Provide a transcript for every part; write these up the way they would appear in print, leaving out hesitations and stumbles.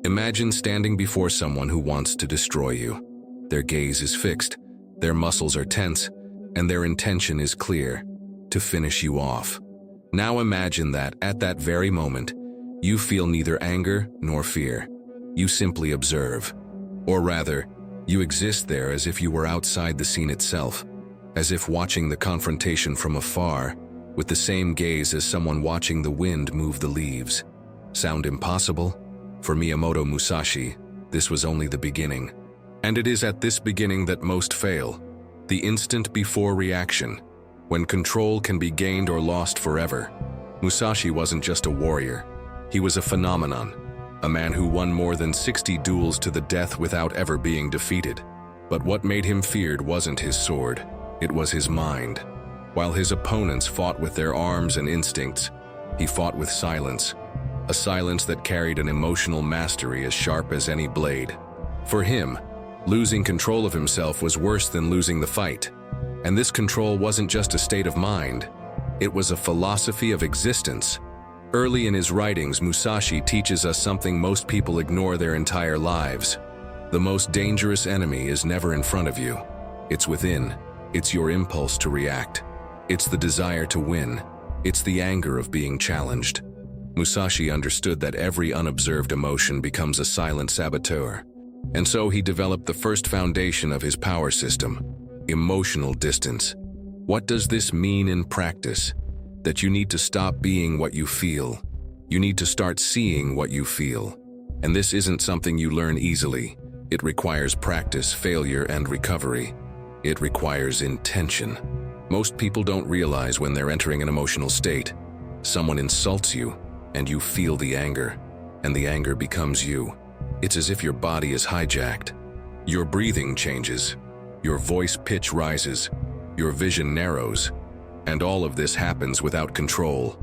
Imagine standing before someone who wants to destroy you. Their gaze is fixed, their muscles are tense, and their intention is clear: to finish you off. Now imagine that, at that very moment, you feel neither anger nor fear. You simply observe. Or rather, you exist there as if you were outside the scene itself, as if watching the confrontation from afar, with the same gaze as someone watching the wind move the leaves. Sound impossible? For Miyamoto Musashi, this was only the beginning. And it is at this beginning that most fail. The instant before reaction, when control can be gained or lost forever. Musashi wasn't just a warrior. He was a phenomenon, a man who won more than 60 duels to the death without ever being defeated. But what made him feared wasn't his sword, it was his mind. While his opponents fought with their arms and instincts, he fought with silence, a silence that carried an emotional mastery as sharp as any blade. For him, losing control of himself was worse than losing the fight. And this control wasn't just a state of mind, it was a philosophy of existence. Early in his writings, Musashi teaches us something most people ignore their entire lives. The most dangerous enemy is never in front of you. It's within. It's your impulse to react. It's the desire to win. It's the anger of being challenged. Musashi understood that every unobserved emotion becomes a silent saboteur. And so he developed the first foundation of his power system: emotional distance. What does this mean in practice? That you need to stop being what you feel. You need to start seeing what you feel. And this isn't something you learn easily. It requires practice, failure, and recovery. It requires intention. Most people don't realize when they're entering an emotional state. Someone insults you, and you feel the anger, and the anger becomes you. It's as if your body is hijacked. Your breathing changes. Your voice pitch rises. Your vision narrows. And all of this happens without control.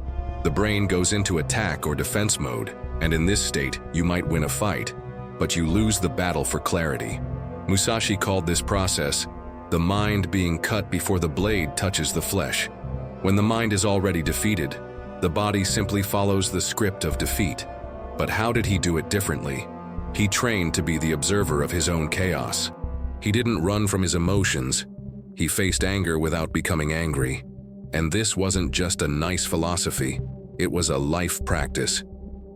The brain goes into attack or defense mode, and in this state, you might win a fight, but you lose the battle for clarity. Musashi called this process the mind being cut before the blade touches the flesh. When the mind is already defeated, the body simply follows the script of defeat. But how did he do it differently? He trained to be the observer of his own chaos. He didn't run from his emotions. He faced anger without becoming angry. And this wasn't just a nice philosophy, it was a life practice.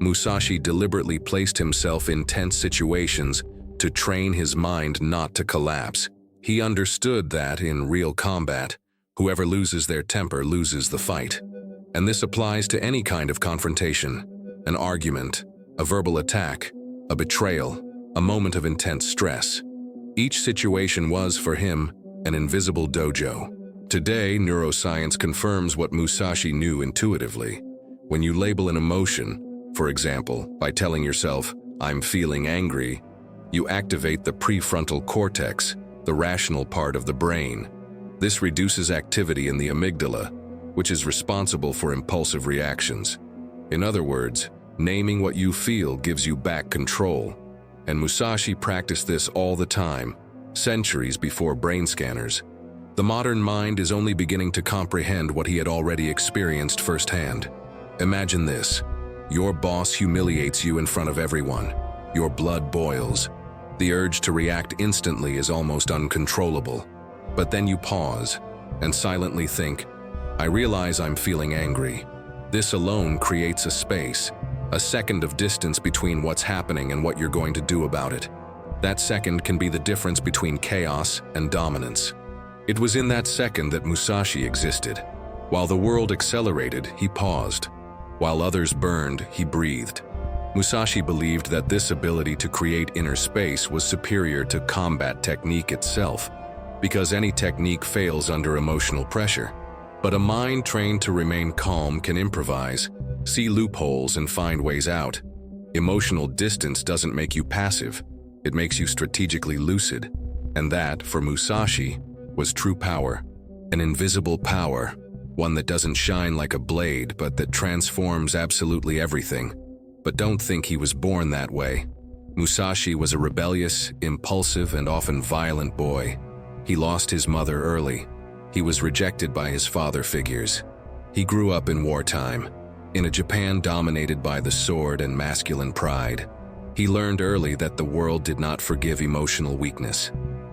Musashi deliberately placed himself in tense situations to train his mind not to collapse. He understood that, in real combat, whoever loses their temper loses the fight. And this applies to any kind of confrontation: an argument, a verbal attack, a betrayal, a moment of intense stress. Each situation was, for him, an invisible dojo. Today, neuroscience confirms what Musashi knew intuitively. When you label an emotion, for example, by telling yourself, "I'm feeling angry," you activate the prefrontal cortex, the rational part of the brain. This reduces activity in the amygdala, which is responsible for impulsive reactions. In other words, naming what you feel gives you back control. And Musashi practiced this all the time, centuries before brain scanners. The modern mind is only beginning to comprehend what he had already experienced firsthand. Imagine this: your boss humiliates you in front of everyone. Your blood boils. The urge to react instantly is almost uncontrollable. But then you pause and silently think, "I realize I'm feeling angry." This alone creates a space, a second of distance between what's happening and what you're going to do about it. That second can be the difference between chaos and dominance. It was in that second that Musashi existed. While the world accelerated, he paused. While others burned, he breathed. Musashi believed that this ability to create inner space was superior to combat technique itself, because any technique fails under emotional pressure. But a mind trained to remain calm can improvise, see loopholes, and find ways out. Emotional distance doesn't make you passive, it makes you strategically lucid. And that, for Musashi, was true power. An invisible power, one that doesn't shine like a blade, but that transforms absolutely everything. But don't think he was born that way. Musashi was a rebellious, impulsive, and often violent boy. He lost his mother early. He was rejected by his father figures. He grew up in wartime, in a Japan dominated by the sword and masculine pride. He learned early that the world did not forgive emotional weakness.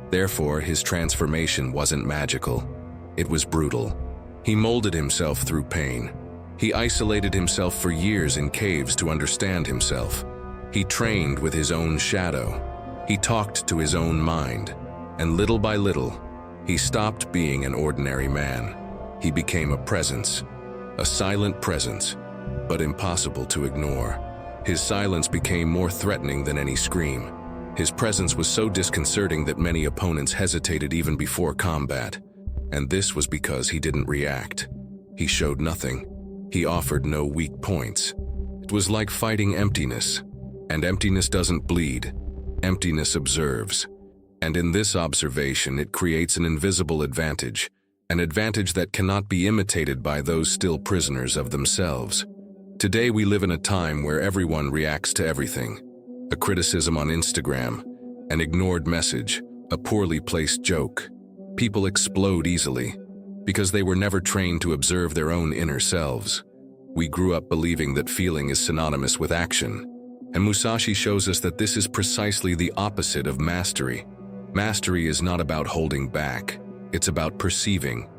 Therefore, his transformation wasn't magical. It was brutal. He molded himself through pain. He isolated himself for years in caves to understand himself. He trained with his own shadow. He talked to his own mind. And little by little, he stopped being an ordinary man. He became a presence, a silent presence, but impossible to ignore. His silence became more threatening than any scream. His presence was so disconcerting that many opponents hesitated even before combat. And this was because he didn't react. He showed nothing. He offered no weak points. It was like fighting emptiness. And emptiness doesn't bleed. Emptiness observes. And in this observation, it creates an invisible advantage, an advantage that cannot be imitated by those still prisoners of themselves. Today we live in a time where everyone reacts to everything. A criticism on Instagram, an ignored message, a poorly placed joke. People explode easily because they were never trained to observe their own inner selves. We grew up believing that feeling is synonymous with action. And Musashi shows us that this is precisely the opposite of mastery. Mastery is not about holding back. It's about perceiving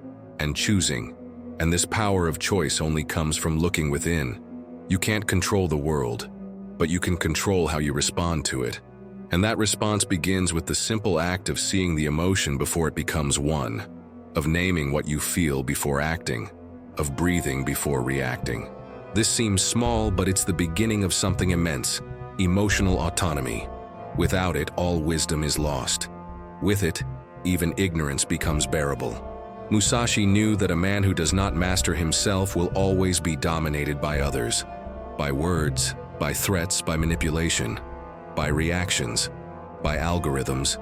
and choosing. And this power of choice only comes from looking within. You can't control the world, but you can control how you respond to it. And that response begins with the simple act of seeing the emotion before it becomes one, of naming what you feel before acting, of breathing before reacting. This seems small, but it's the beginning of something immense, emotional autonomy. Without it, all wisdom is lost. With it, even ignorance becomes bearable. Musashi knew that a man who does not master himself will always be dominated by others, by words, by threats, by manipulation, by reactions, by algorithms,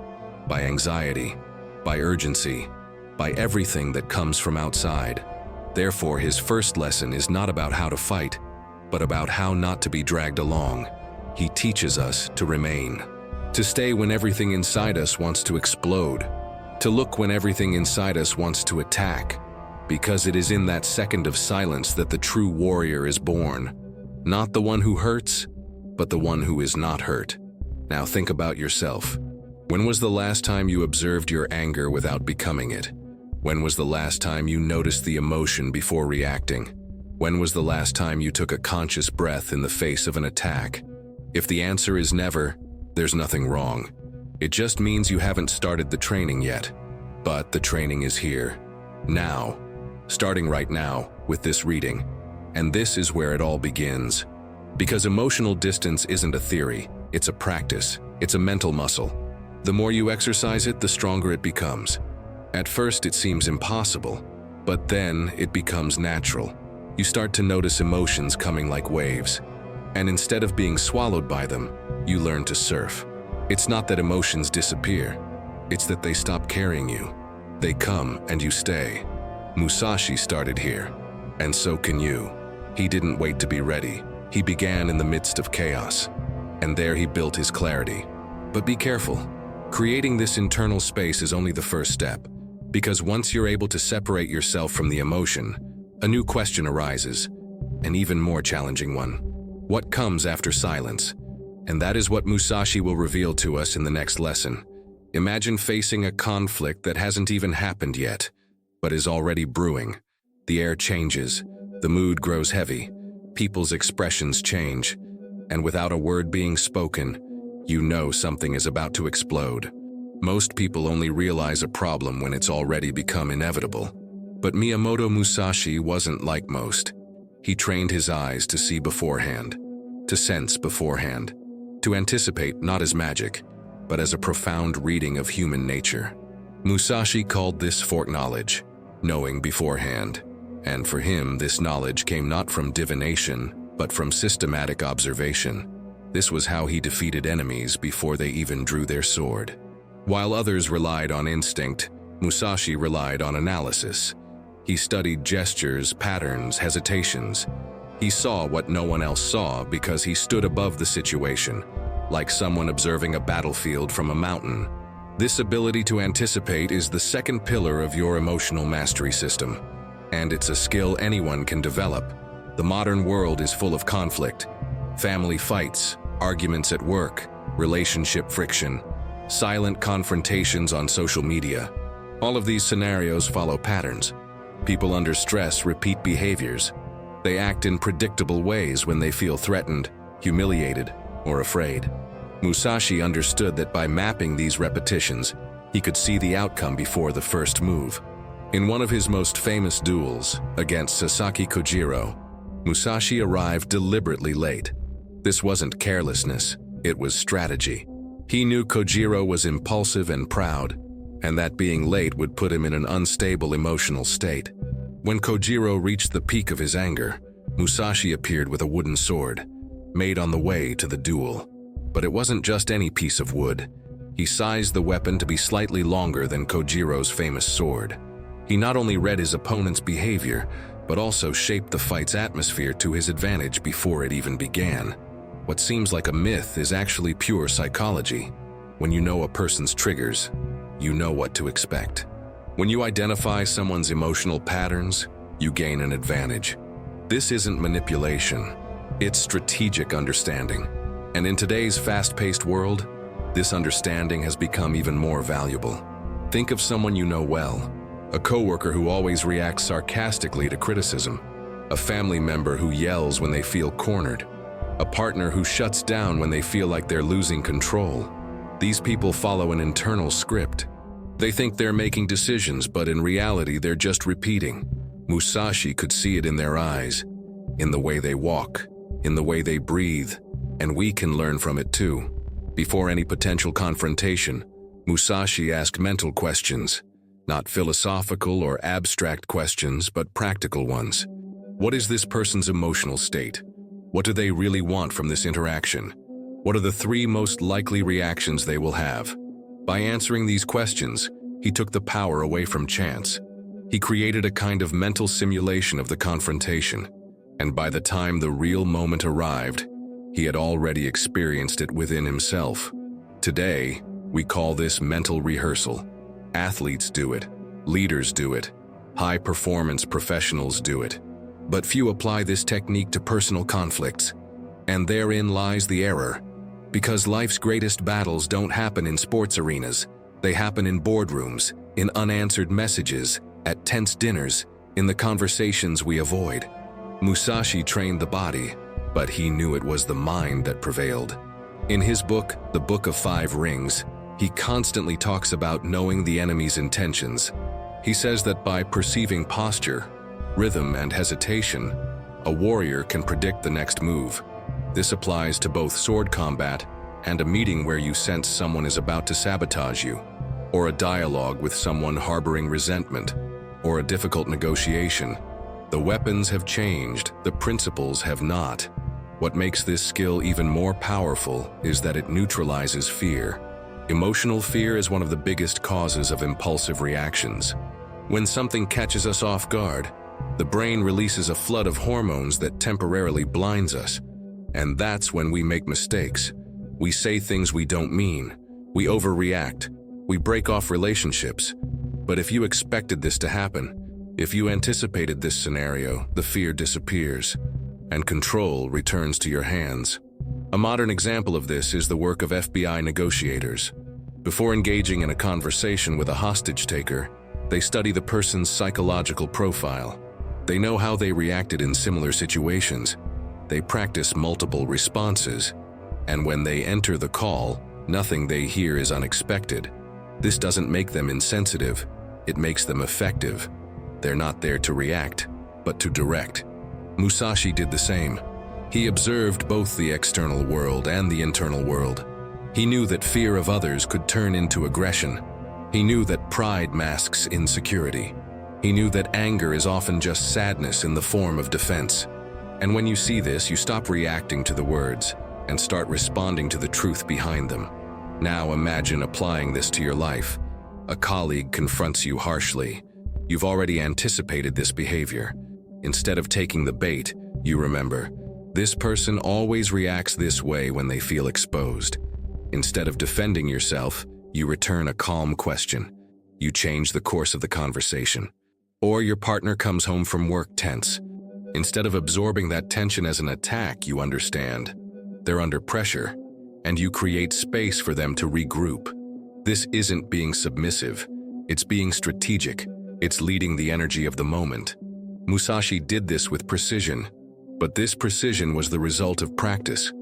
by anxiety, by urgency, by everything that comes from outside. Therefore, his first lesson is not about how to fight, but about how not to be dragged along. He teaches us to remain, to stay when everything inside us wants to explode, to look when everything inside us wants to attack, because it is in that second of silence that the true warrior is born. Not the one who hurts, but the one who is not hurt. Now think about yourself. When was the last time you observed your anger without becoming it? When was the last time you noticed the emotion before reacting? When was the last time you took a conscious breath in the face of an attack? If the answer is never, there's nothing wrong. It just means you haven't started the training yet. But the training is here, now, starting right now with this reading. And this is where it all begins. Because emotional distance isn't a theory, it's a practice, it's a mental muscle. The more you exercise it, the stronger it becomes. At first it seems impossible, but then it becomes natural. You start to notice emotions coming like waves. And instead of being swallowed by them, you learn to surf. It's not that emotions disappear, it's that they stop carrying you. They come and you stay. Musashi started here, and so can you. He didn't wait to be ready. He began in the midst of chaos, and there he built his clarity. But be careful. Creating this internal space is only the first step, because once you're able to separate yourself from the emotion, a new question arises, an even more challenging one. What comes after silence? And that is what Musashi will reveal to us in the next lesson. Imagine facing a conflict that hasn't even happened yet, but is already brewing. The air changes, the mood grows heavy, people's expressions change, and without a word being spoken, you know something is about to explode. Most people only realize a problem when it's already become inevitable. But Miyamoto Musashi wasn't like most. He trained his eyes to see beforehand, to sense beforehand, to anticipate not as magic, but as a profound reading of human nature. Musashi called this foreknowledge, knowing beforehand. And for him, this knowledge came not from divination, but from systematic observation. This was how he defeated enemies before they even drew their sword. While others relied on instinct, Musashi relied on analysis. He studied gestures, patterns, hesitations. He saw what no one else saw because he stood above the situation, like someone observing a battlefield from a mountain. This ability to anticipate is the second pillar of your emotional mastery system, and it's a skill anyone can develop. The modern world is full of conflict, family fights, arguments at work, relationship friction, silent confrontations on social media. All of these scenarios follow patterns. People under stress repeat behaviors. They act in predictable ways when they feel threatened, humiliated, or afraid. Musashi understood that by mapping these repetitions, he could see the outcome before the first move. In one of his most famous duels, against Sasaki Kojiro, Musashi arrived deliberately late. This wasn't carelessness, it was strategy. He knew Kojiro was impulsive and proud, and that being late would put him in an unstable emotional state. When Kojiro reached the peak of his anger, Musashi appeared with a wooden sword, made on the way to the duel. But it wasn't just any piece of wood. He sized the weapon to be slightly longer than Kojiro's famous sword. He not only read his opponent's behavior, but also shaped the fight's atmosphere to his advantage before it even began. What seems like a myth is actually pure psychology. When you know a person's triggers, you know what to expect. When you identify someone's emotional patterns, you gain an advantage. This isn't manipulation, it's strategic understanding. And in today's fast-paced world, this understanding has become even more valuable. Think of someone you know well, a coworker who always reacts sarcastically to criticism, a family member who yells when they feel cornered, a partner who shuts down when they feel like they're losing control. These people follow an internal script. They think they're making decisions, but in reality, they're just repeating. Musashi could see it in their eyes, in the way they walk, in the way they breathe, and we can learn from it too. Before any potential confrontation, Musashi asked mental questions, not philosophical or abstract questions, but practical ones. What is this person's emotional state? What do they really want from this interaction? What are the 3 most likely reactions they will have? By answering these questions, he took the power away from chance. He created a kind of mental simulation of the confrontation, and by the time the real moment arrived, he had already experienced it within himself. Today, we call this mental rehearsal. Athletes do it, leaders do it, high-performance professionals do it. But few apply this technique to personal conflicts, and therein lies the error. Because life's greatest battles don't happen in sports arenas, they happen in boardrooms, in unanswered messages, at tense dinners, in the conversations we avoid. Musashi trained the body, but he knew it was the mind that prevailed. In his book, The Book of 5 Rings, he constantly talks about knowing the enemy's intentions. He says that by perceiving posture, rhythm, and hesitation, a warrior can predict the next move. This applies to both sword combat and a meeting where you sense someone is about to sabotage you, or a dialogue with someone harboring resentment, or a difficult negotiation. The weapons have changed, the principles have not. What makes this skill even more powerful is that it neutralizes fear. Emotional fear is one of the biggest causes of impulsive reactions. When something catches us off guard, the brain releases a flood of hormones that temporarily blinds us. And that's when we make mistakes. We say things we don't mean. We overreact. We break off relationships. But if you expected this to happen, if you anticipated this scenario, the fear disappears, and control returns to your hands. A modern example of this is the work of FBI negotiators. Before engaging in a conversation with a hostage taker, they study the person's psychological profile. They know how they reacted in similar situations. They practice multiple responses, and when they enter the call, nothing they hear is unexpected. This doesn't make them insensitive, it makes them effective. They're not there to react, but to direct. Musashi did the same. He observed both the external world and the internal world. He knew that fear of others could turn into aggression. He knew that pride masks insecurity. He knew that anger is often just sadness in the form of defense. And when you see this, you stop reacting to the words and start responding to the truth behind them. Now imagine applying this to your life. A colleague confronts you harshly. You've already anticipated this behavior. Instead of taking the bait, you remember, this person always reacts this way when they feel exposed. Instead of defending yourself, you return a calm question. You change the course of the conversation. Or your partner comes home from work tense. Instead of absorbing that tension as an attack, you understand, they're under pressure, and you create space for them to regroup. This isn't being submissive, it's being strategic, it's leading the energy of the moment. Musashi did this with precision, but this precision was the result of practice.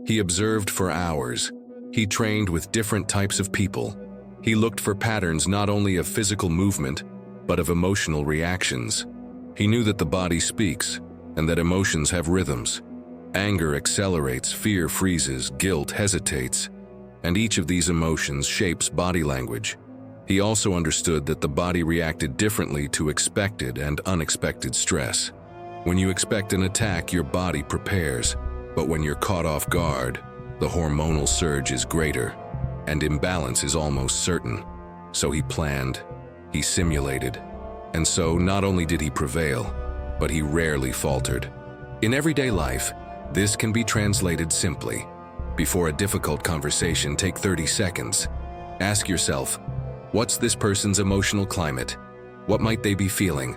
He observed for hours. He trained with different types of people. He looked for patterns not only of physical movement, but of emotional reactions. He knew that the body speaks, and that emotions have rhythms. Anger accelerates, fear freezes, guilt hesitates, and each of these emotions shapes body language. He also understood that the body reacted differently to expected and unexpected stress. When you expect an attack, your body prepares, but when you're caught off guard, the hormonal surge is greater, and imbalance is almost certain. So he planned, he simulated, and so not only did he prevail, but he rarely faltered. In everyday life, this can be translated simply. Before a difficult conversation, take 30 seconds. Ask yourself, what's this person's emotional climate? What might they be feeling?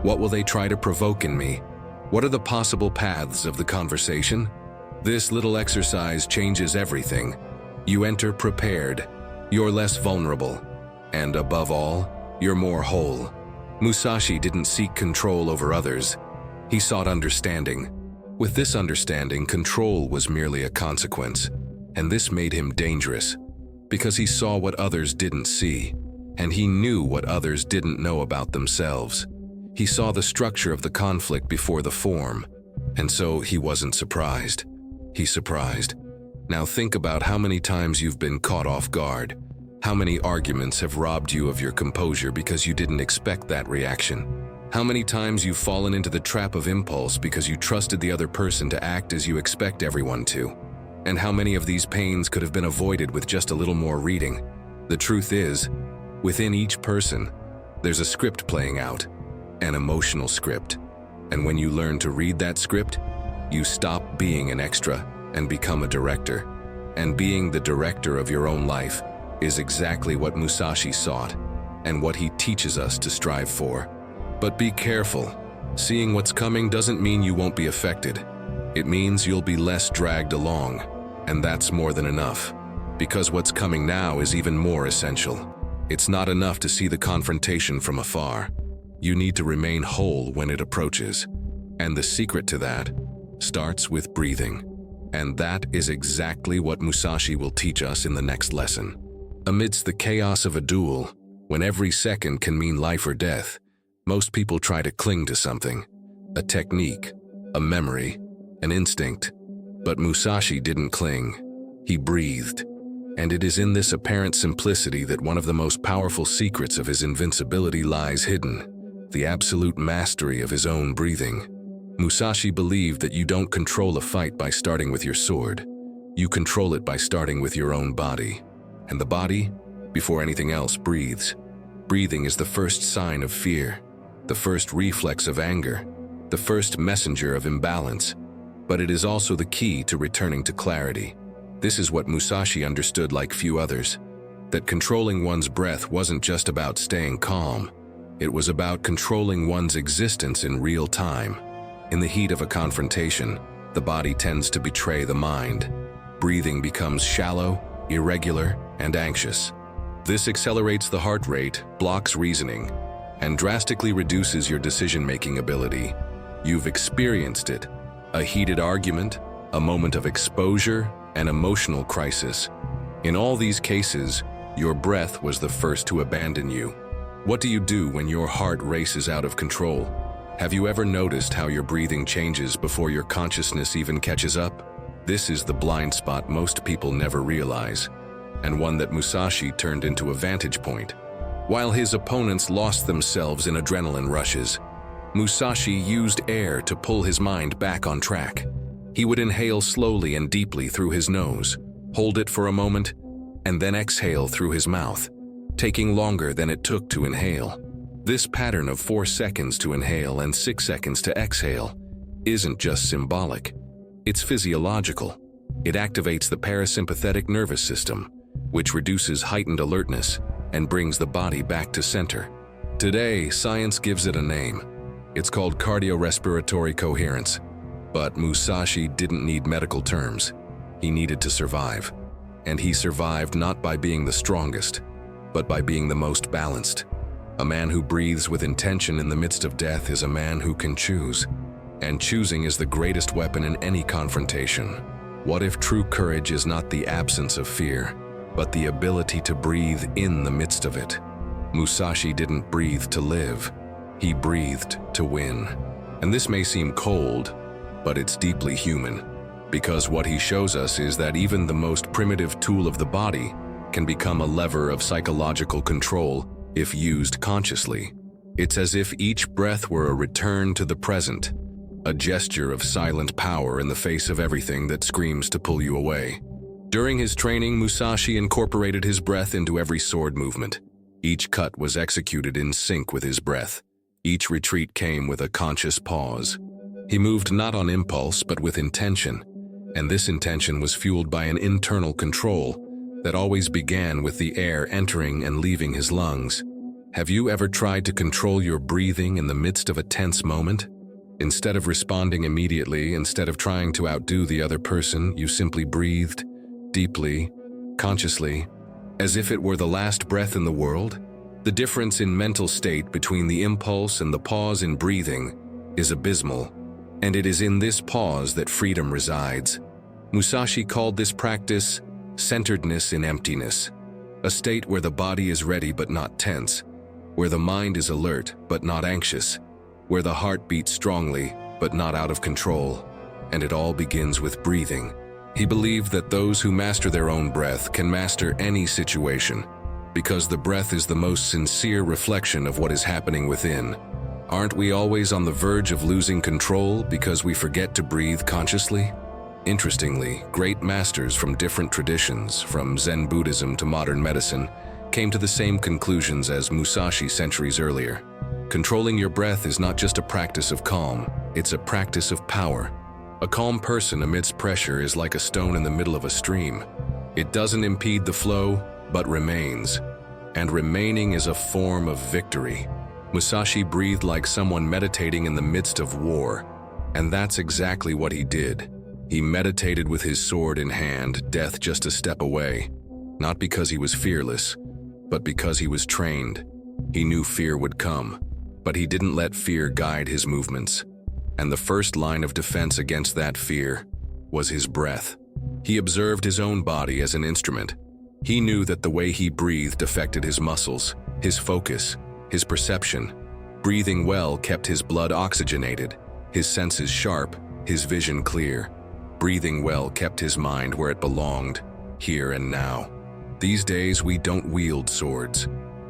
What will they try to provoke in me? What are the possible paths of the conversation? This little exercise changes everything. You enter prepared, you're less vulnerable, and above all, you're more whole. Musashi didn't seek control over others. He sought understanding. With this understanding, control was merely a consequence, and this made him dangerous, because he saw what others didn't see, and he knew what others didn't know about themselves. He saw the structure of the conflict before the form, and so he wasn't surprised. He's surprised. Now think about how many times you've been caught off guard. How many arguments have robbed you of your composure because you didn't expect that reaction? How many times you've fallen into the trap of impulse because you trusted the other person to act as you expect everyone to? And how many of these pains could have been avoided with just a little more reading? The truth is, within each person, there's a script playing out, an emotional script. And when you learn to read that script, you stop being an extra and become a director. And being the director of your own life is exactly what Musashi sought and what he teaches us to strive for. But be careful. Seeing what's coming doesn't mean you won't be affected. It means you'll be less dragged along, and that's more than enough. Because what's coming now is even more essential. It's not enough to see the confrontation from afar. You need to remain whole when it approaches. And the secret to that starts with breathing. And that is exactly what Musashi will teach us in the next lesson. Amidst the chaos of a duel, when every second can mean life or death, most people try to cling to something, a technique, a memory, an instinct. But Musashi didn't cling. He breathed. And it is in this apparent simplicity that one of the most powerful secrets of his invincibility lies hidden, the absolute mastery of his own breathing. Musashi believed that you don't control a fight by starting with your sword. You control it by starting with your own body. And the body, before anything else, breathes. Breathing is the first sign of fear, the first reflex of anger, the first messenger of imbalance, but it is also the key to returning to clarity. This is what Musashi understood like few others, that controlling one's breath wasn't just about staying calm, it was about controlling one's existence in real time. In the heat of a confrontation, the body tends to betray the mind. Breathing becomes shallow, irregular, and anxious. This accelerates the heart rate, blocks reasoning, and drastically reduces your decision-making ability. You've experienced it. A heated argument, a moment of exposure, an emotional crisis. In all these cases, your breath was the first to abandon you. What do you do when your heart races out of control? Have you ever noticed how your breathing changes before your consciousness even catches up? This is the blind spot most people never realize, and one that Musashi turned into a vantage point. While his opponents lost themselves in adrenaline rushes, Musashi used air to pull his mind back on track. He would inhale slowly and deeply through his nose, hold it for a moment, and then exhale through his mouth, taking longer than it took to inhale. This pattern of 4 seconds to inhale and 6 seconds to exhale isn't just symbolic, it's physiological. It activates the parasympathetic nervous system, which reduces heightened alertness and brings the body back to center. Today, science gives it a name. It's called cardiorespiratory coherence. But Musashi didn't need medical terms. He needed to survive. And he survived not by being the strongest, but by being the most balanced. A man who breathes with intention in the midst of death is a man who can choose. And choosing is the greatest weapon in any confrontation. What if true courage is not the absence of fear, but the ability to breathe in the midst of it? Musashi didn't breathe to live. He breathed to win. And this may seem cold, but it's deeply human. Because what he shows us is that even the most primitive tool of the body can become a lever of psychological control if used consciously. It's as if each breath were a return to the present, a gesture of silent power in the face of everything that screams to pull you away. During his training, Musashi incorporated his breath into every sword movement. Each cut was executed in sync with his breath. Each retreat came with a conscious pause. He moved not on impulse, but with intention. And this intention was fueled by an internal control that always began with the air entering and leaving his lungs. Have you ever tried to control your breathing in the midst of a tense moment? Instead of responding immediately, instead of trying to outdo the other person, you simply breathed, deeply, consciously, as if it were the last breath in the world? The difference in mental state between the impulse and the pause in breathing is abysmal. And it is in this pause that freedom resides. Musashi called this practice centeredness in emptiness, a state where the body is ready but not tense, where the mind is alert but not anxious, where the heart beats strongly but not out of control. And it all begins with breathing. He believed that those who master their own breath can master any situation, because the breath is the most sincere reflection of what is happening within. Aren't we always on the verge of losing control because we forget to breathe consciously? Interestingly, great masters from different traditions, from Zen Buddhism to modern medicine, came to the same conclusions as Musashi centuries earlier. Controlling your breath is not just a practice of calm, it's a practice of power. A calm person amidst pressure is like a stone in the middle of a stream. It doesn't impede the flow, but remains. And remaining is a form of victory. Musashi breathed like someone meditating in the midst of war. And that's exactly what he did. He meditated with his sword in hand, death just a step away. Not because he was fearless, but because he was trained. He knew fear would come, but he didn't let fear guide his movements. And the first line of defense against that fear was his breath. He observed his own body as an instrument. He knew that the way he breathed affected his muscles, his focus, his perception. Breathing well kept his blood oxygenated, his senses sharp, his vision clear. Breathing well kept his mind where it belonged, here and now. These days we don't wield swords,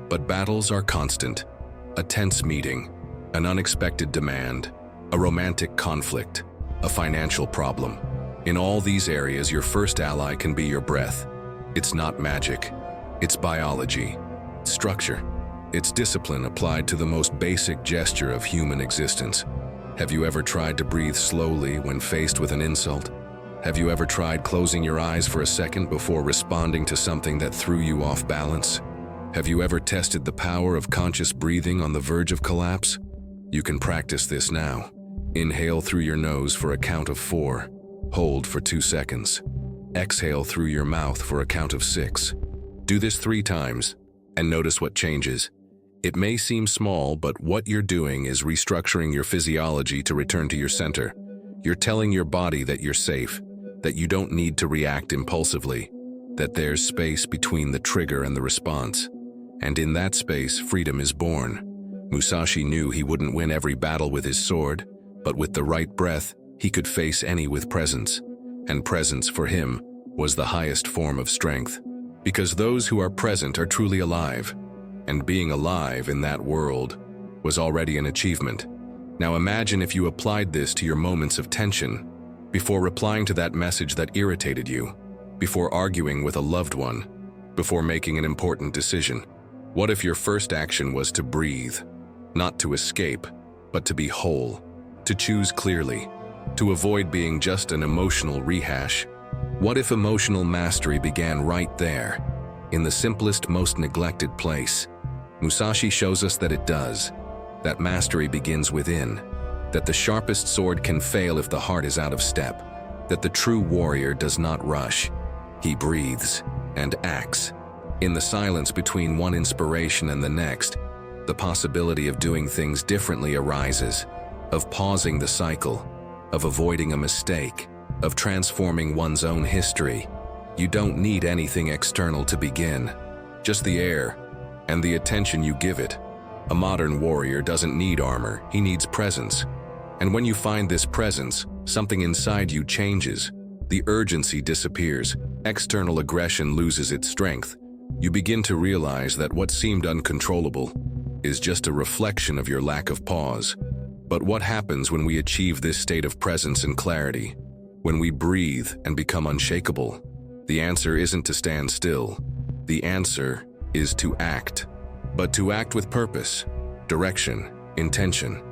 but battles are constant. A tense meeting, an unexpected demand, a romantic conflict, a financial problem. In all these areas, your first ally can be your breath. It's not magic, it's biology, structure. It's discipline applied to the most basic gesture of human existence. Have you ever tried to breathe slowly when faced with an insult? Have you ever tried closing your eyes for a second before responding to something that threw you off balance? Have you ever tested the power of conscious breathing on the verge of collapse? You can practice this now. Inhale through your nose for a count of 4. Hold for 2 seconds. Exhale through your mouth for a count of 6. Do this 3 times and notice what changes. It may seem small, but what you're doing is restructuring your physiology to return to your center. You're telling your body that you're safe, that you don't need to react impulsively, that there's space between the trigger and the response. And in that space, freedom is born. Musashi knew he wouldn't win every battle with his sword, but with the right breath, he could face any with presence. And presence, for him, was the highest form of strength. Because those who are present are truly alive. And being alive in that world was already an achievement. Now imagine if you applied this to your moments of tension, before replying to that message that irritated you, before arguing with a loved one, before making an important decision. What if your first action was to breathe, not to escape, but to be whole, to choose clearly, to avoid being just an emotional rehash? What if emotional mastery began right there, in the simplest, most neglected place? Musashi shows us that it does, that mastery begins within, that the sharpest sword can fail if the heart is out of step. that the true warrior does not rush. He breathes and acts. In the silence between one inspiration and the next, the possibility of doing things differently arises, of pausing the cycle, of avoiding a mistake, of transforming one's own history. You don't need anything external to begin, just the air and the attention you give it. A modern warrior doesn't need armor, he needs presence. And when you find this presence, something inside you changes. The urgency disappears, external aggression loses its strength. You begin to realize that what seemed uncontrollable is just a reflection of your lack of pause. But what happens when we achieve this state of presence and clarity? When we breathe and become unshakable? The answer isn't to stand still. The answer is to act. But to act with purpose, direction, intention.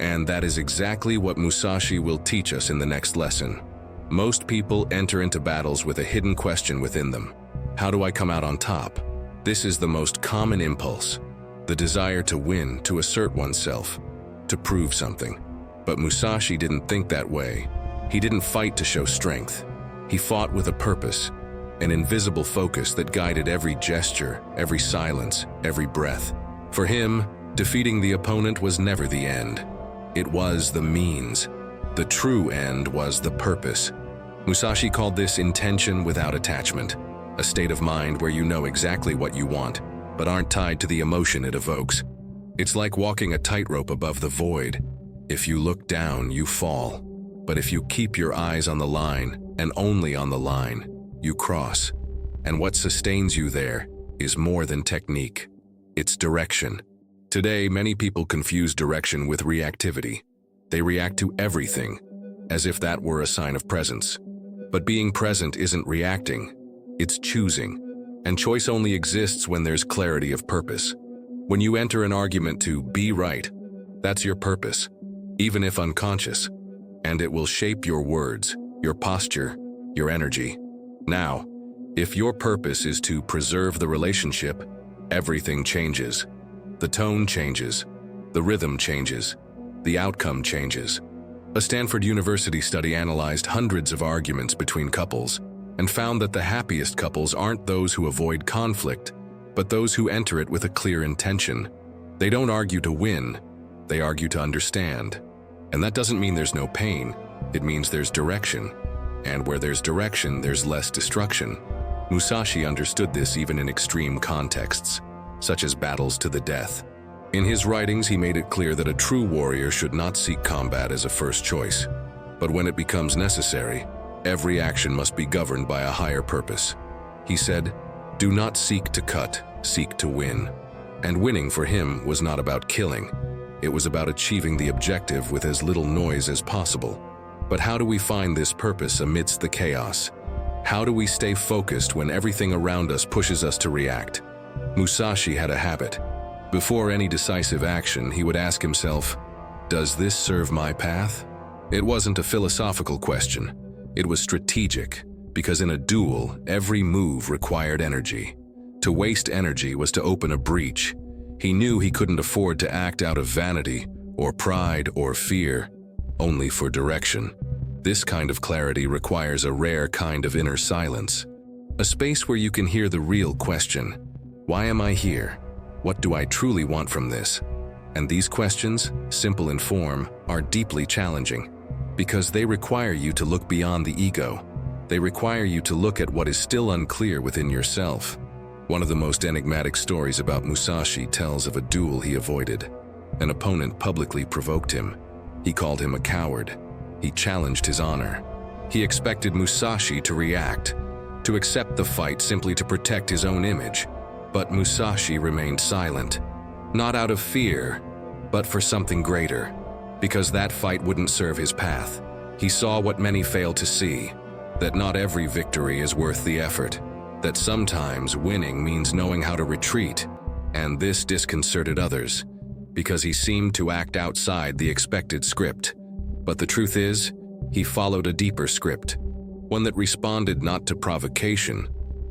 And that is exactly what Musashi will teach us in the next lesson. Most people enter into battles with a hidden question within them. How do I come out on top? This is the most common impulse. The desire to win, to assert oneself, to prove something. But Musashi didn't think that way. He didn't fight to show strength. He fought with a purpose, an invisible focus that guided every gesture, every silence, every breath. For him, defeating the opponent was never the end. It was the means. The true end was the purpose. Musashi called this intention without attachment, a state of mind where you know exactly what you want, but aren't tied to the emotion it evokes. It's like walking a tightrope above the void. If you look down, you fall. But if you keep your eyes on the line, and only on the line, you cross. And what sustains you there is more than technique. It's direction. Today, many people confuse direction with reactivity. They react to everything, as if that were a sign of presence. But being present isn't reacting, it's choosing. And choice only exists when there's clarity of purpose. When you enter an argument to be right, that's your purpose, even if unconscious. And it will shape your words, your posture, your energy. Now, if your purpose is to preserve the relationship, everything changes. The tone changes, the rhythm changes, the outcome changes. A Stanford University study analyzed hundreds of arguments between couples and found that the happiest couples aren't those who avoid conflict, but those who enter it with a clear intention. They don't argue to win, they argue to understand. And that doesn't mean there's no pain, it means there's direction. And where there's direction, there's less destruction. Musashi understood this even in extreme contexts, such as battles to the death. In his writings, he made it clear that a true warrior should not seek combat as a first choice. But when it becomes necessary, every action must be governed by a higher purpose. He said, "Do not seek to cut, seek to win." And winning for him was not about killing. It was about achieving the objective with as little noise as possible. But how do we find this purpose amidst the chaos? How do we stay focused when everything around us pushes us to react? Musashi had a habit. Before any decisive action, he would ask himself, "Does this serve my path?" It wasn't a philosophical question. It was strategic, because in a duel, every move required energy. To waste energy was to open a breach. He knew he couldn't afford to act out of vanity, or pride, or fear, only for direction. This kind of clarity requires a rare kind of inner silence. A space where you can hear the real question, why am I here? What do I truly want from this? And these questions, simple in form, are deeply challenging, because they require you to look beyond the ego. They require you to look at what is still unclear within yourself. One of the most enigmatic stories about Musashi tells of a duel he avoided. An opponent publicly provoked him. He called him a coward. He challenged his honor. He expected Musashi to react, to accept the fight simply to protect his own image. But Musashi remained silent, not out of fear, but for something greater, because that fight wouldn't serve his path. He saw what many fail to see, that not every victory is worth the effort, that sometimes winning means knowing how to retreat, and this disconcerted others, because he seemed to act outside the expected script. But the truth is, he followed a deeper script, one that responded not to provocation,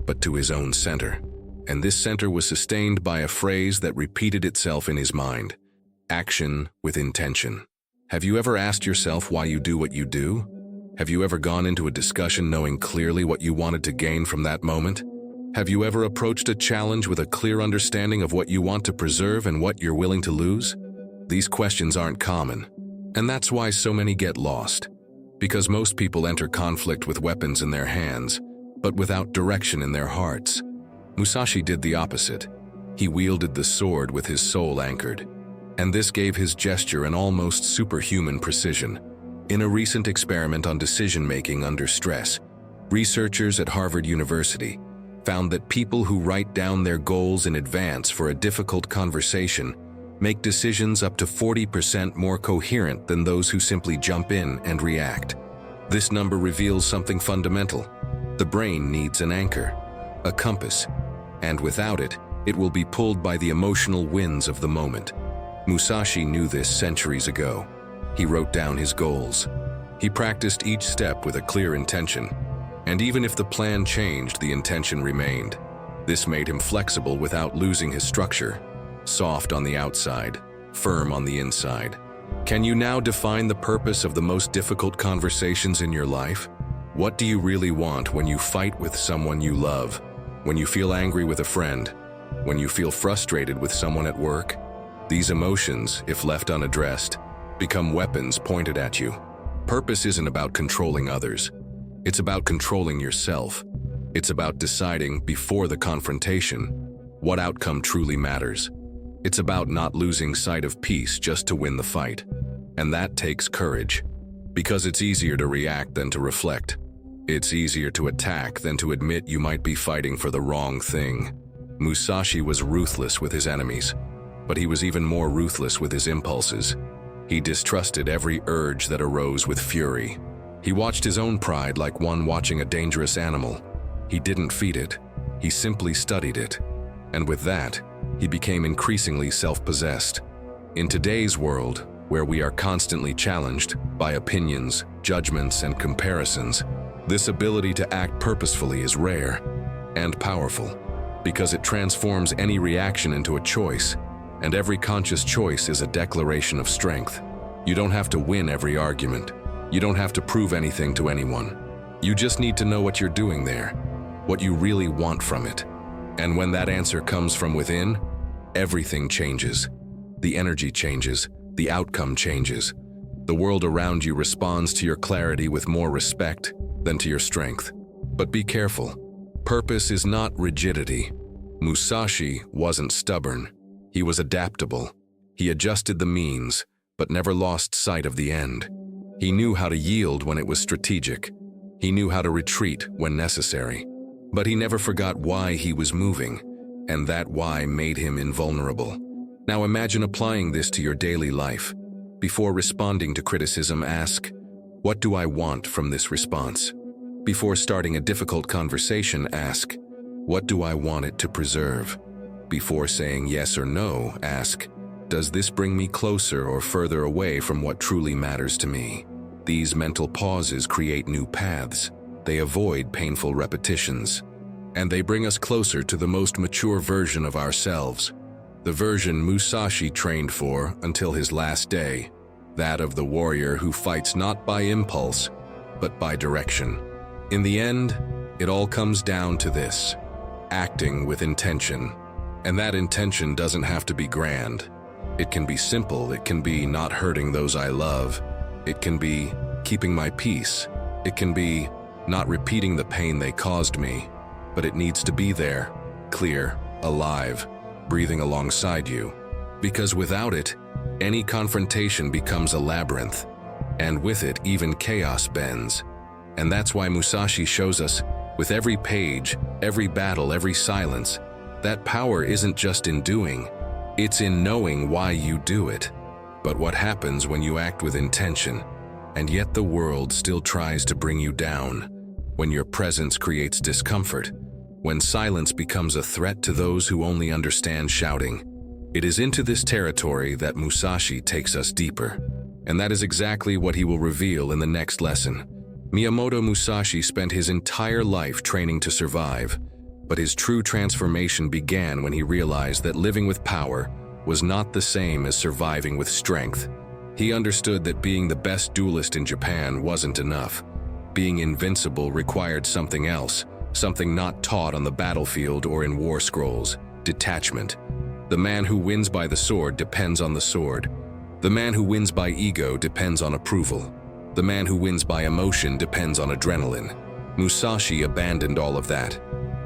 but to his own center. And this center was sustained by a phrase that repeated itself in his mind: action with intention. Have you ever asked yourself why you do what you do? Have you ever gone into a discussion knowing clearly what you wanted to gain from that moment? Have you ever approached a challenge with a clear understanding of what you want to preserve and what you're willing to lose? These questions aren't common, and that's why so many get lost. Because most people enter conflict with weapons in their hands, but without direction in their hearts. Musashi did the opposite. He wielded the sword with his soul anchored, and this gave his gesture an almost superhuman precision. In a recent experiment on decision-making under stress, researchers at Harvard University found that people who write down their goals in advance for a difficult conversation make decisions up to 40% more coherent than those who simply jump in and react. This number reveals something fundamental. The brain needs an anchor, a compass, and without it, it will be pulled by the emotional winds of the moment. Musashi knew this centuries ago. He wrote down his goals. He practiced each step with a clear intention, and even if the plan changed, the intention remained. This made him flexible without losing his structure, soft on the outside, firm on the inside. Can you now define the purpose of the most difficult conversations in your life? What do you really want when you fight with someone you love? When you feel angry with a friend? When you feel frustrated with someone at work? These emotions, if left unaddressed, become weapons pointed at you. Purpose isn't about controlling others. It's about controlling yourself. It's about deciding before the confrontation what outcome truly matters. It's about not losing sight of peace just to win the fight. And that takes courage. Because it's easier to react than to reflect. It's easier to attack than to admit you might be fighting for the wrong thing. Musashi was ruthless with his enemies, but he was even more ruthless with his impulses. He distrusted every urge that arose with fury. He watched his own pride like one watching a dangerous animal. He didn't feed it. He simply studied it. And with that, he became increasingly self-possessed. In today's world, where we are constantly challenged by opinions, judgments, and comparisons, this ability to act purposefully is rare and powerful because it transforms any reaction into a choice, and every conscious choice is a declaration of strength. You don't have to win every argument. You don't have to prove anything to anyone. You just need to know what you're doing there, what you really want from it. And when that answer comes from within, everything changes. The energy changes, the outcome changes. The world around you responds to your clarity with more respect than to your strength. But be careful. Purpose is not rigidity. Musashi wasn't stubborn. He was adaptable. He adjusted the means, but never lost sight of the end. He knew how to yield when it was strategic. He knew how to retreat when necessary. But he never forgot why he was moving, and that why made him invulnerable. Now imagine applying this to your daily life. Before responding to criticism, ask, what do I want from this response? Before starting a difficult conversation, ask, what do I want it to preserve? Before saying yes or no, ask, does this bring me closer or further away from what truly matters to me? These mental pauses create new paths. They avoid painful repetitions. And they bring us closer to the most mature version of ourselves. The version Musashi trained for until his last day. That of the warrior who fights not by impulse, but by direction. In the end, it all comes down to this: acting with intention. And that intention doesn't have to be grand. It can be simple. It can be not hurting those I love. It can be keeping my peace. It can be not repeating the pain they caused me. But it needs to be there, clear, alive, breathing alongside you. Because without it, any confrontation becomes a labyrinth. And with it, even chaos bends. And that's why Musashi shows us, with every page, every battle, every silence, that power isn't just in doing, it's in knowing why you do it. But what happens when you act with intention, and yet the world still tries to bring you down? When your presence creates discomfort, when silence becomes a threat to those who only understand shouting. It is into this territory that Musashi takes us deeper. And that is exactly what he will reveal in the next lesson. Miyamoto Musashi spent his entire life training to survive, but his true transformation began when he realized that living with power was not the same as surviving with strength. He understood that being the best duelist in Japan wasn't enough. Being invincible required something else, something not taught on the battlefield or in war scrolls: detachment. The man who wins by the sword depends on the sword. The man who wins by ego depends on approval. The man who wins by emotion depends on adrenaline. Musashi abandoned all of that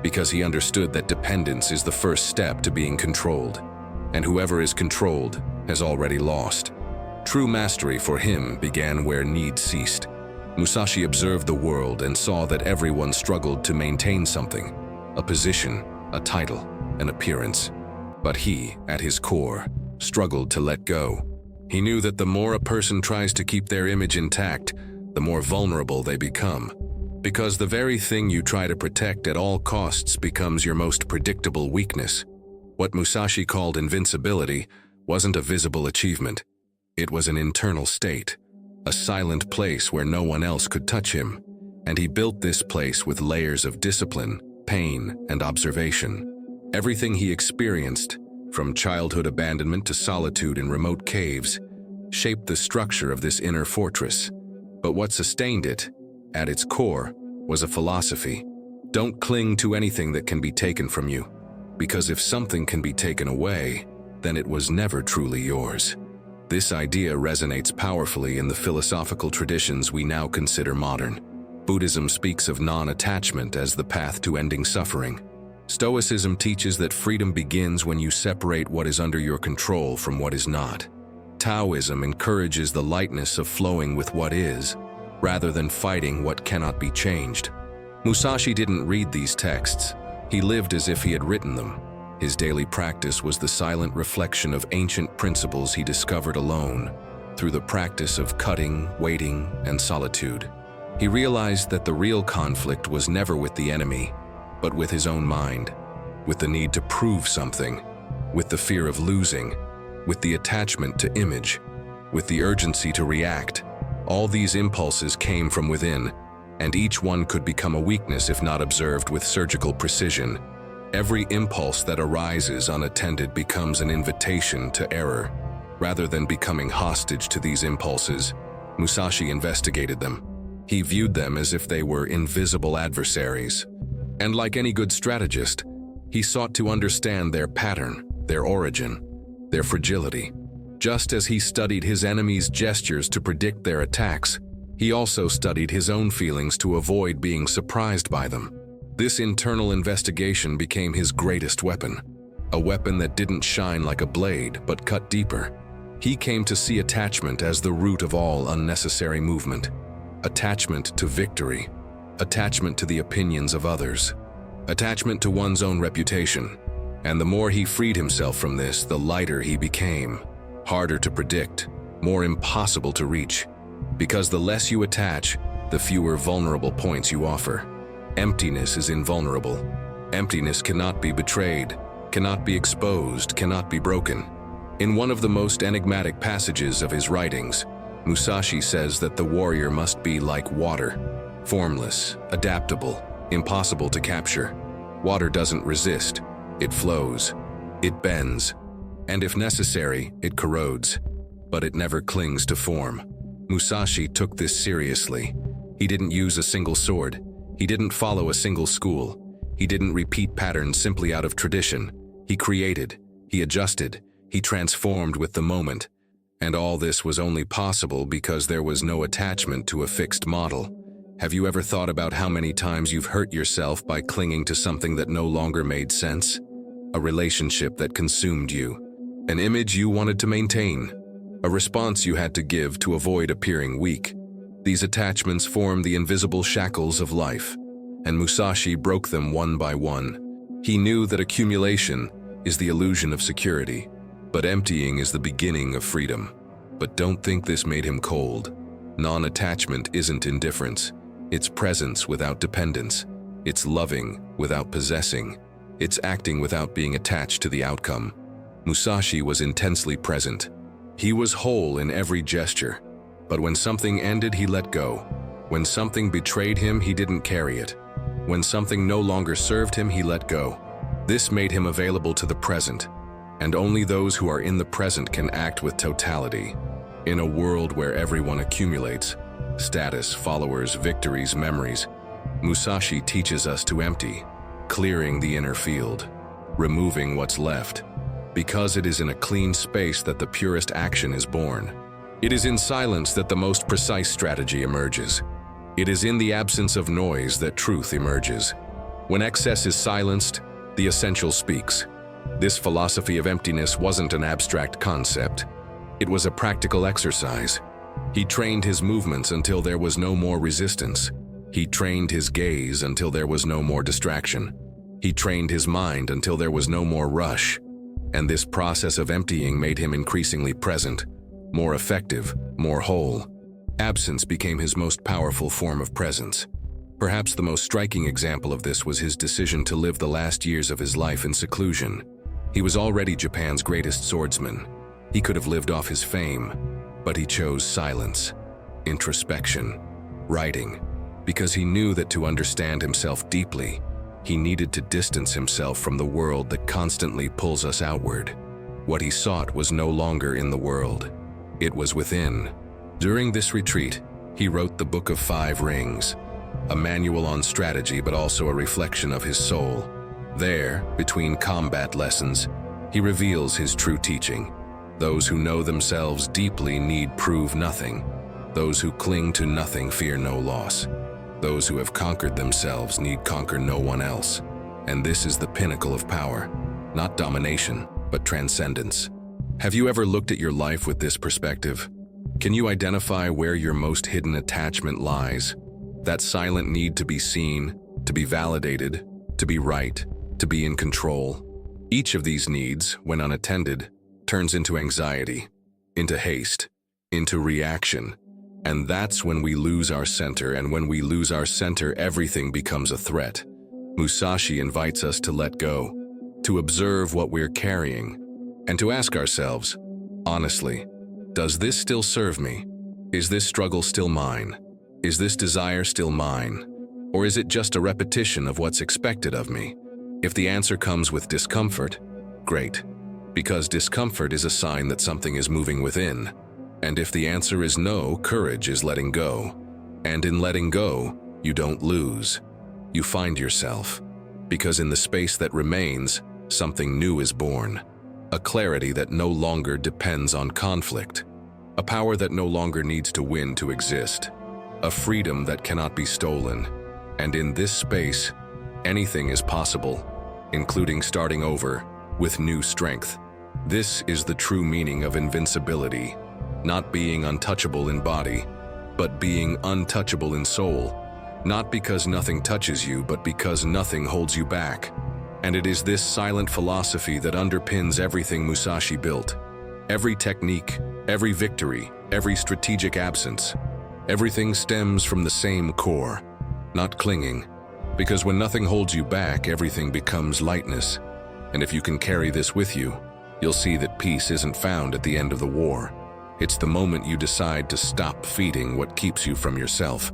because he understood that dependence is the first step to being controlled, and whoever is controlled has already lost. True mastery for him began where need ceased. Musashi observed the world and saw that everyone struggled to maintain something: a position, a title, an appearance. But he, at his core, struggled to let go. He knew that the more a person tries to keep their image intact, the more vulnerable they become. Because the very thing you try to protect at all costs becomes your most predictable weakness. What Musashi called invincibility wasn't a visible achievement. It was an internal state, a silent place where no one else could touch him. And he built this place with layers of discipline, pain, and observation. Everything he experienced, from childhood abandonment to solitude in remote caves, shaped the structure of this inner fortress. But what sustained it, at its core, was a philosophy. Don't cling to anything that can be taken from you, because if something can be taken away, then it was never truly yours. This idea resonates powerfully in the philosophical traditions we now consider modern. Buddhism speaks of non-attachment as the path to ending suffering. Stoicism teaches that freedom begins when you separate what is under your control from what is not. Taoism encourages the lightness of flowing with what is, rather than fighting what cannot be changed. Musashi didn't read these texts. He lived as if he had written them. His daily practice was the silent reflection of ancient principles he discovered alone, through the practice of cutting, waiting, and solitude. He realized that the real conflict was never with the enemy, but with his own mind, with the need to prove something, with the fear of losing, with the attachment to image, with the urgency to react. All these impulses came from within, and each one could become a weakness if not observed with surgical precision. Every impulse that arises unattended becomes an invitation to error. Rather than becoming hostage to these impulses, Musashi investigated them. He viewed them as if they were invisible adversaries. And like any good strategist, he sought to understand their pattern, their origin, their fragility. Just as he studied his enemy's gestures to predict their attacks, he also studied his own feelings to avoid being surprised by them. This internal investigation became his greatest weapon, a weapon that didn't shine like a blade but cut deeper. He came to see attachment as the root of all unnecessary movement. Attachment to victory, attachment to the opinions of others, attachment to one's own reputation. And the more he freed himself from this, the lighter he became, harder to predict, more impossible to reach. Because the less you attach, the fewer vulnerable points you offer. Emptiness is invulnerable. Emptiness cannot be betrayed, cannot be exposed, cannot be broken. In one of the most enigmatic passages of his writings, Musashi says that the warrior must be like water, formless, adaptable, impossible to capture. Water doesn't resist, it flows, it bends, and if necessary, it corrodes, but it never clings to form. Musashi took this seriously. He didn't use a single sword. He didn't follow a single school. He didn't repeat patterns simply out of tradition. He created, he adjusted, he transformed with the moment. And all this was only possible because there was no attachment to a fixed model. Have you ever thought about how many times you've hurt yourself by clinging to something that no longer made sense? A relationship that consumed you, an image you wanted to maintain, a response you had to give to avoid appearing weak. These attachments form the invisible shackles of life, and Musashi broke them one by one. He knew that accumulation is the illusion of security, but emptying is the beginning of freedom. But don't think this made him cold. Non-attachment isn't indifference. It's presence without dependence. It's loving without possessing. It's acting without being attached to the outcome. Musashi was intensely present. He was whole in every gesture. But when something ended, he let go. When something betrayed him, he didn't carry it. When something no longer served him, he let go. This made him available to the present. And only those who are in the present can act with totality. In a world where everyone accumulates, status, followers, victories, memories. Musashi teaches us to empty, clearing the inner field, removing what's left, because it is in a clean space that the purest action is born. It is in silence that the most precise strategy emerges. It is in the absence of noise that truth emerges. When excess is silenced, the essential speaks. This philosophy of emptiness wasn't an abstract concept. It was a practical exercise. He trained his movements until there was no more resistance. He trained his gaze until there was no more distraction. He trained his mind until there was no more rush. And this process of emptying made him increasingly present, more effective, more whole. Absence became his most powerful form of presence. Perhaps the most striking example of this was his decision to live the last years of his life in seclusion. He was already Japan's greatest swordsman. He could have lived off his fame, but he chose silence, introspection, writing, because he knew that to understand himself deeply, he needed to distance himself from the world that constantly pulls us outward. What he sought was no longer in the world. It was within. During this retreat, he wrote the Book of 5 Rings, a manual on strategy but also a reflection of his soul. There, between combat lessons, he reveals his true teaching. Those who know themselves deeply need prove nothing. Those who cling to nothing fear no loss. Those who have conquered themselves need conquer no one else. And this is the pinnacle of power, not domination, but transcendence. Have you ever looked at your life with this perspective? Can you identify where your most hidden attachment lies? That silent need to be seen, to be validated, to be right, to be in control. Each of these needs, when unattended, turns into anxiety, into haste, into reaction. And that's when we lose our center, and when we lose our center, everything becomes a threat. Musashi invites us to let go, to observe what we're carrying, and to ask ourselves, honestly, does this still serve me? Is this struggle still mine? Is this desire still mine? Or is it just a repetition of what's expected of me? If the answer comes with discomfort, great, because discomfort is a sign that something is moving within. And if the answer is no, courage is letting go. And in letting go, you don't lose. You find yourself. Because in the space that remains, something new is born. A clarity that no longer depends on conflict. A power that no longer needs to win to exist. A freedom that cannot be stolen. And in this space, anything is possible, including starting over with new strength. This is the true meaning of invincibility. Not being untouchable in body, but being untouchable in soul. Not because nothing touches you, but because nothing holds you back. And it is this silent philosophy that underpins everything Musashi built. Every technique, every victory, every strategic absence. Everything stems from the same core, not clinging. Because when nothing holds you back, everything becomes lightness. And if you can carry this with you, you'll see that peace isn't found at the end of the war. It's the moment you decide to stop feeding what keeps you from yourself.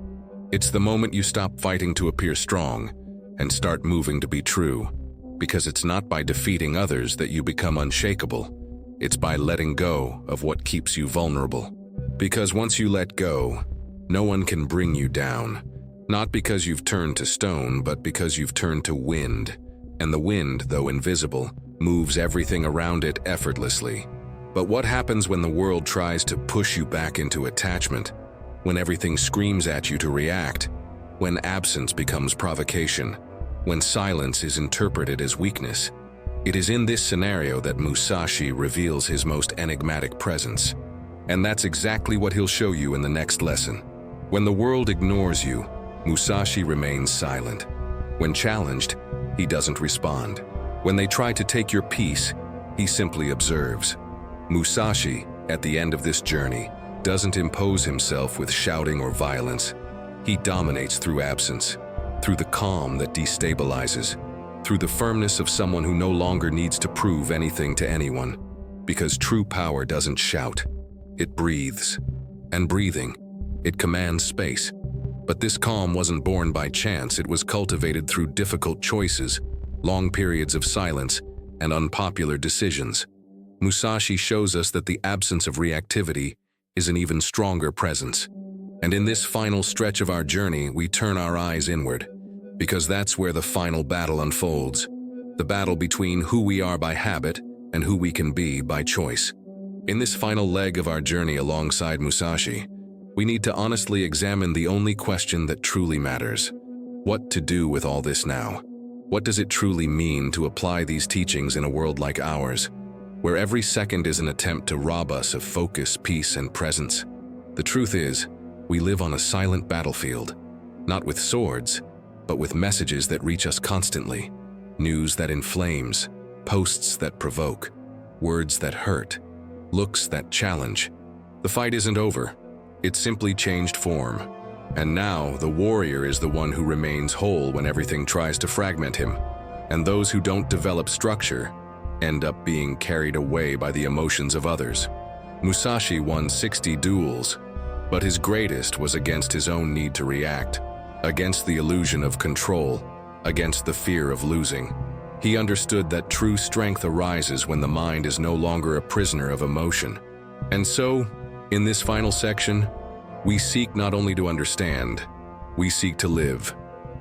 It's the moment you stop fighting to appear strong and start moving to be true. Because it's not by defeating others that you become unshakable. It's by letting go of what keeps you vulnerable. Because once you let go, no one can bring you down. Not because you've turned to stone, but because you've turned to wind. And the wind, though invisible, moves everything around it effortlessly. But what happens when the world tries to push you back into attachment? When everything screams at you to react? When absence becomes provocation? When silence is interpreted as weakness? It is in this scenario that Musashi reveals his most enigmatic presence. And that's exactly what he'll show you in the next lesson. When the world ignores you, Musashi remains silent. When challenged, he doesn't respond. When they try to take your peace, he simply observes. Musashi, at the end of this journey, doesn't impose himself with shouting or violence. He dominates through absence, through the calm that destabilizes, through the firmness of someone who no longer needs to prove anything to anyone. Because true power doesn't shout, it breathes. And breathing, it commands space. But this calm wasn't born by chance, it was cultivated through difficult choices, long periods of silence, and unpopular decisions. Musashi shows us that the absence of reactivity is an even stronger presence. And in this final stretch of our journey, we turn our eyes inward, because that's where the final battle unfolds. The battle between who we are by habit and who we can be by choice. In this final leg of our journey alongside Musashi, we need to honestly examine the only question that truly matters. What to do with all this now? What does it truly mean to apply these teachings in a world like ours, where every second is an attempt to rob us of focus, peace, and presence? The truth is, we live on a silent battlefield, not with swords, but with messages that reach us constantly, news that inflames, posts that provoke, words that hurt, looks that challenge. The fight isn't over. It's simply changed form. And now, the warrior is the one who remains whole when everything tries to fragment him. And those who don't develop structure end up being carried away by the emotions of others. Musashi won 60 duels, but his greatest was against his own need to react, against the illusion of control, against the fear of losing. He understood that true strength arises when the mind is no longer a prisoner of emotion. And so, in this final section, we seek not only to understand, we seek to live,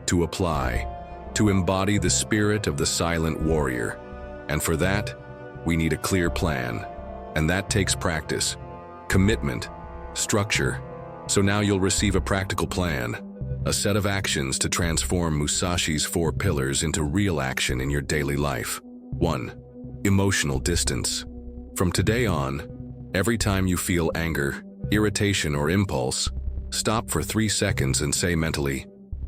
to apply, to embody the spirit of the silent warrior. And for that, we need a clear plan. And that takes practice, commitment, structure. So now you'll receive a practical plan, a set of actions to transform Musashi's 4 pillars into real action in your daily life. 1. Emotional distance. From today on, every time you feel anger, irritation, or impulse, stop for 3 seconds and say mentally,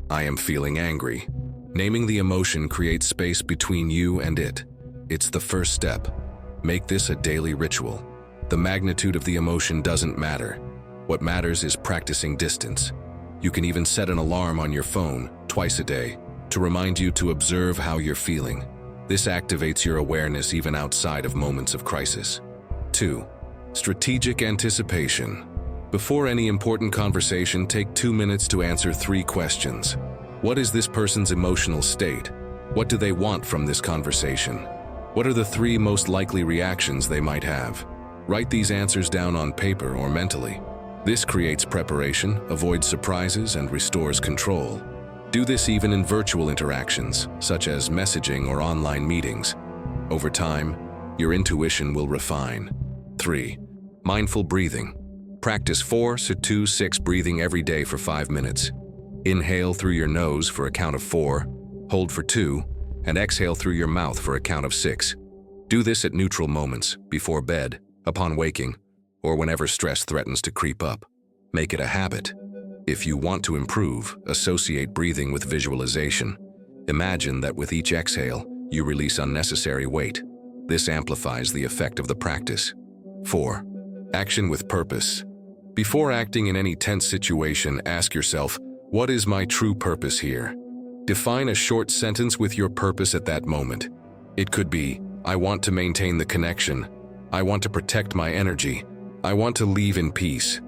"I am feeling angry." Naming the emotion creates space between you and it. It's the first step. Make this a daily ritual. The magnitude of the emotion doesn't matter. What matters is practicing distance. You can even set an alarm on your phone twice a day to remind you to observe how you're feeling. This activates your awareness even outside of moments of crisis. 2. Strategic anticipation. Before any important conversation, take 2 minutes to answer 3 questions. What is this person's emotional state? What do they want from this conversation? What are the 3 most likely reactions they might have? Write these answers down on paper or mentally. This creates preparation, avoids surprises, and restores control. Do this even in virtual interactions, such as messaging or online meetings. Over time, your intuition will refine. 3. Mindful breathing. Practice 4-2-6 breathing every day for 5 minutes. Inhale through your nose for a count of 4, hold for 2, and exhale through your mouth for a count of 6. Do this at neutral moments, before bed, upon waking, or whenever stress threatens to creep up. Make it a habit. If you want to improve, associate breathing with visualization. Imagine that with each exhale, you release unnecessary weight. This amplifies the effect of the practice. 4. Action with purpose. Before acting in any tense situation, ask yourself, what is my true purpose here? Define a short sentence with your purpose at that moment. It could be, I want to maintain the connection. I want to protect my energy. I want to leave in peace.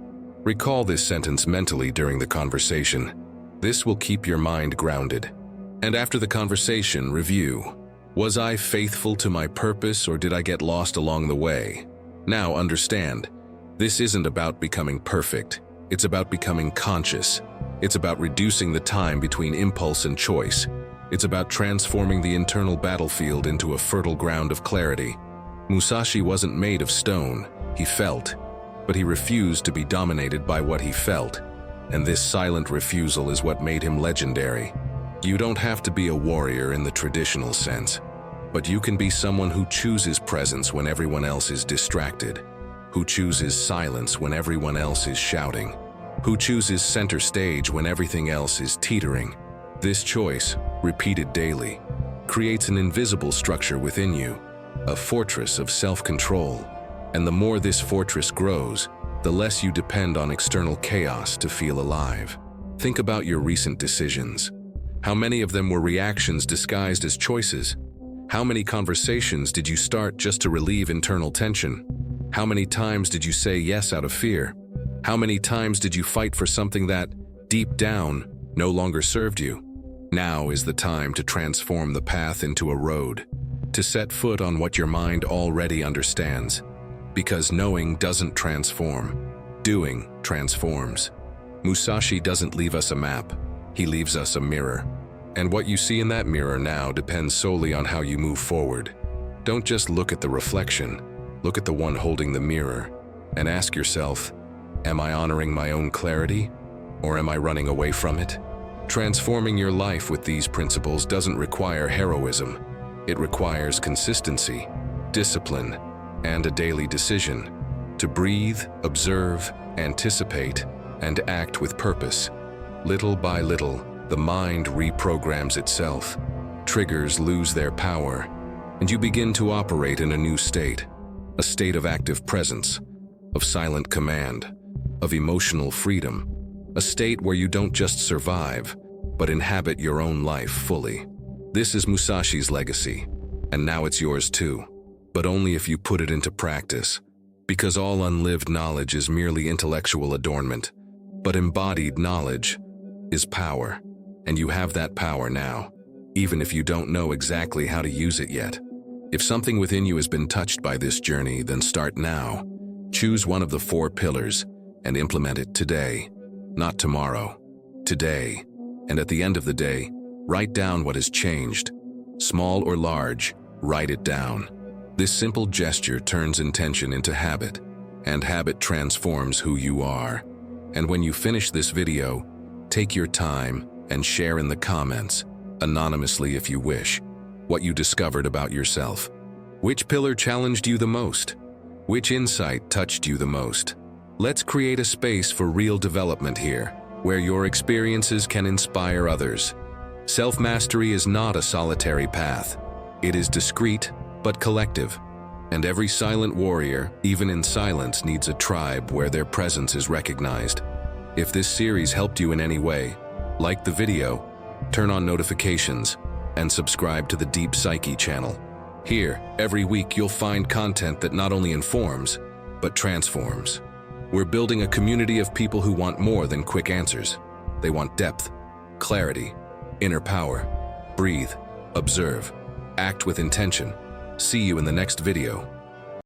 Recall this sentence mentally during the conversation. This will keep your mind grounded. And after the conversation, review. Was I faithful to my purpose, or did I get lost along the way? Now understand, this isn't about becoming perfect. It's about becoming conscious. It's about reducing the time between impulse and choice. It's about transforming the internal battlefield into a fertile ground of clarity. Musashi wasn't made of stone. He felt, but he refused to be dominated by what he felt. And this silent refusal is what made him legendary. You don't have to be a warrior in the traditional sense, but you can be someone who chooses presence when everyone else is distracted, who chooses silence when everyone else is shouting, who chooses center stage when everything else is teetering. This choice, repeated daily, creates an invisible structure within you, a fortress of self-control. And the more this fortress grows, the less you depend on external chaos to feel alive. Think about your recent decisions. How many of them were reactions disguised as choices? How many conversations did you start just to relieve internal tension? How many times did you say yes out of fear? How many times did you fight for something that, deep down, no longer served you? Now is the time to transform the path into a road, to set foot on what your mind already understands. Because knowing doesn't transform, doing transforms. Musashi doesn't leave us a map, he leaves us a mirror. And what you see in that mirror now depends solely on how you move forward. Don't just look at the reflection, look at the one holding the mirror, and ask yourself, am I honoring my own clarity, or am I running away from it? Transforming your life with these principles doesn't require heroism. It requires consistency, discipline, and a daily decision to breathe, observe, anticipate, and act with purpose. Little by little, the mind reprograms itself, triggers lose their power, and you begin to operate in a new state, a state of active presence, of silent command, of emotional freedom, a state where you don't just survive, but inhabit your own life fully. This is Musashi's legacy, and now it's yours too, but only if you put it into practice, because all unlived knowledge is merely intellectual adornment, but embodied knowledge is power, and you have that power now, even if you don't know exactly how to use it yet. If something within you has been touched by this journey, then start now. Choose one of the 4 pillars and implement it today, not tomorrow, today. And at the end of the day, write down what has changed. Small or large, write it down. This simple gesture turns intention into habit, and habit transforms who you are. And when you finish this video, take your time and share in the comments, anonymously if you wish, what you discovered about yourself. Which pillar challenged you the most? Which insight touched you the most? Let's create a space for real development here, where your experiences can inspire others. Self-mastery is not a solitary path. It is discreet, but collective. And every silent warrior, even in silence, needs a tribe where their presence is recognized. If this series helped you in any way, like the video, turn on notifications, and subscribe to the Deep Psyche channel. Here, every week you'll find content that not only informs, but transforms. We're building a community of people who want more than quick answers. They want depth, clarity, inner power. Breathe, observe, act with intention. See you in the next video.